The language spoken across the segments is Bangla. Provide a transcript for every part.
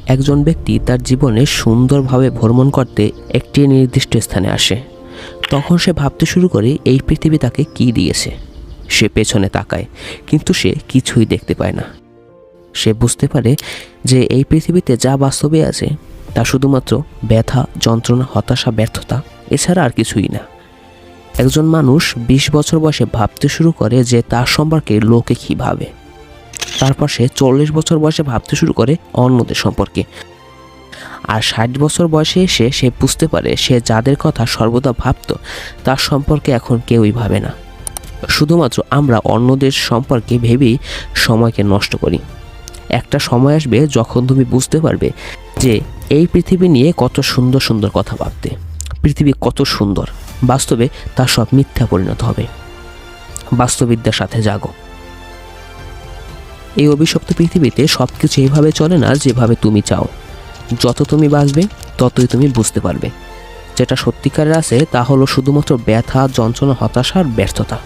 একজন ব্যক্তি তার জীবনে সুন্দরভাবে ভ্রমণ করতে একটি নির্দিষ্ট স্থানে আসে। তখন সে ভাবতে শুরু করে এই পৃথিবী তাকে কী দিয়েছে। সে পেছনে তাকায়, কিন্তু সে কিছুই দেখতে পায় না। সে বুঝতে পারে যে এই পৃথিবীতে যা বাস্তবে আছে তা শুধুমাত্র ব্যথা, যন্ত্রণা, হতাশা, ব্যর্থতা, এছাড়া আর কিছুই না। একজন মানুষ 20 বছর বয়সে ভাবতে শুরু করে যে তার সম্পর্কে লোকে কী ভাবে। তারপর সে 40 বছর বয়সে ভাবতে শুরু করে অন্যদের সম্পর্কে। আর 60 বছর বয়সে এসে সে বুঝতে পারে সে যাদের কথা সর্বদা ভাবত তার সম্পর্কে এখন কেউই ভাবে না। শুধুমাত্র আমরা অন্যদের সম্পর্কে ভেবেই সময়কে নষ্ট করি। একটা সময় আসবে যখন তুমি বুঝতে পারবে যে এই পৃথিবী নিয়ে কত সুন্দর সুন্দর কথা ভাবতে, পৃথিবী কত সুন্দর, বাস্তবে তা সব মিথ্যা পরিণত হবে। বাস্তবিদ্যার সাথে জাগো। এই অভিশপ্ত পৃথিবীতে সব কিছু এইভাবে চলে না যেভাবে তুমি চাও। যত তুমি বাঁচবে ততই তুমি বুঝতে পারবে যেটা সত্যিকারের আছে তা হলো শুধুমাত্র ব্যথা, যন্ত্রণা, হতাশা আর ব্যর্থতা।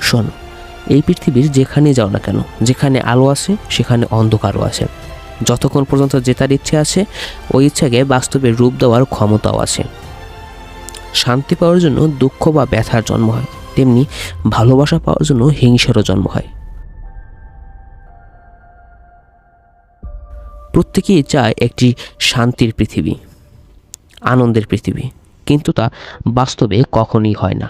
শোনো, এই পৃথিবীর যেখানে যাও না কেন, যেখানে আলো আছে সেখানে অন্ধকারও আছে। যতক্ষণ পর্যন্ত জেতার ইচ্ছে আছে, ওই ইচ্ছাকে বাস্তবে রূপ দেওয়ার ক্ষমতাও আছে। শান্তি পাওয়ার জন্য দুঃখ বা ব্যথার জন্ম হয়, তেমনি ভালোবাসা পাওয়ার জন্য হিংসারও জন্ম হয়। প্রত্যেকেই চায় একটি শান্তির পৃথিবী, আনন্দের পৃথিবী, কিন্তু তা বাস্তবে কখনোই হয় না।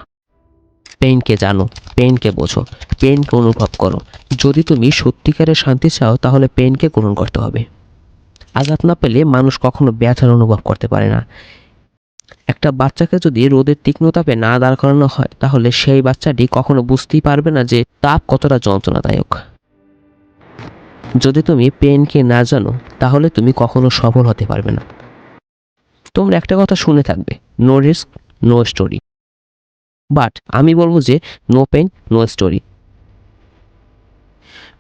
পেইনকে জানো, পেইনকে বোঝো, পেইনকে অনুভব করো। যদি তুমি সত্যিকারের শান্তি চাও তাহলে পেইনকে গ্রহণ করতে হবে। আঘাত না পেলে মানুষ কখনো ব্যথার অনুভব করতে পারে না। একটা বাচ্চাকে যদি রোদের তীক্ষ্ণ তাপে না দাঁড় করানো হয় তাহলে সেই বাচ্চাটি কখনো বুঝতেই পারবে না যে তাপ কতটা যন্ত্রণাদায়ক। যদি তুমি পেইনকে না জানো তাহলে তুমি কখনো সফল হতে পারবে না। তোমরা একটা কথা শুনে থাকবে, no risk no story. But আমি বলবো যে নো পেইন নো স্টোরি।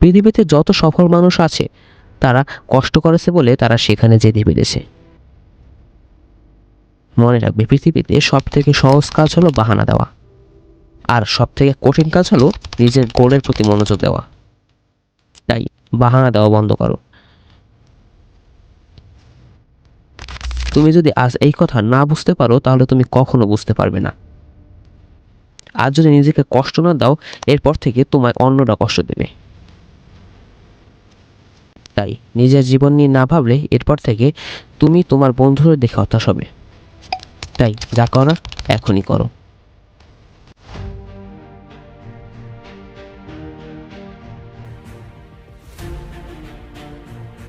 পৃথিবীতে যত সফল মানুষ আছে তারা কষ্ট করেছে বলে তারা সেখানে যেতে পেরেছে। মনে রাখবে, পৃথিবীতে সব থেকে সহজ কাজ হলো বাহানা দেওয়া, আর সব থেকে কঠিন কাজ হলো নিজের গোলের প্রতি মনোযোগ দেওয়া। তাই বাহানা দেওয়া বন্ধ করো। তুমি যদি আজ এই কথা না বুঝতে পারো তাহলে তুমি কখনো বুঝতে পারবে না। আজ যদি নিজেকে কষ্ট না দাও, এরপর থেকে তোমায় অন্যরা কষ্ট দেবে। তাই নিজের জীবন নিয়ে না ভাবলে এরপর থেকে তুমি তোমার বন্ধুদের দেখে হতাশ হবে। তাই যা করার এখনই করো।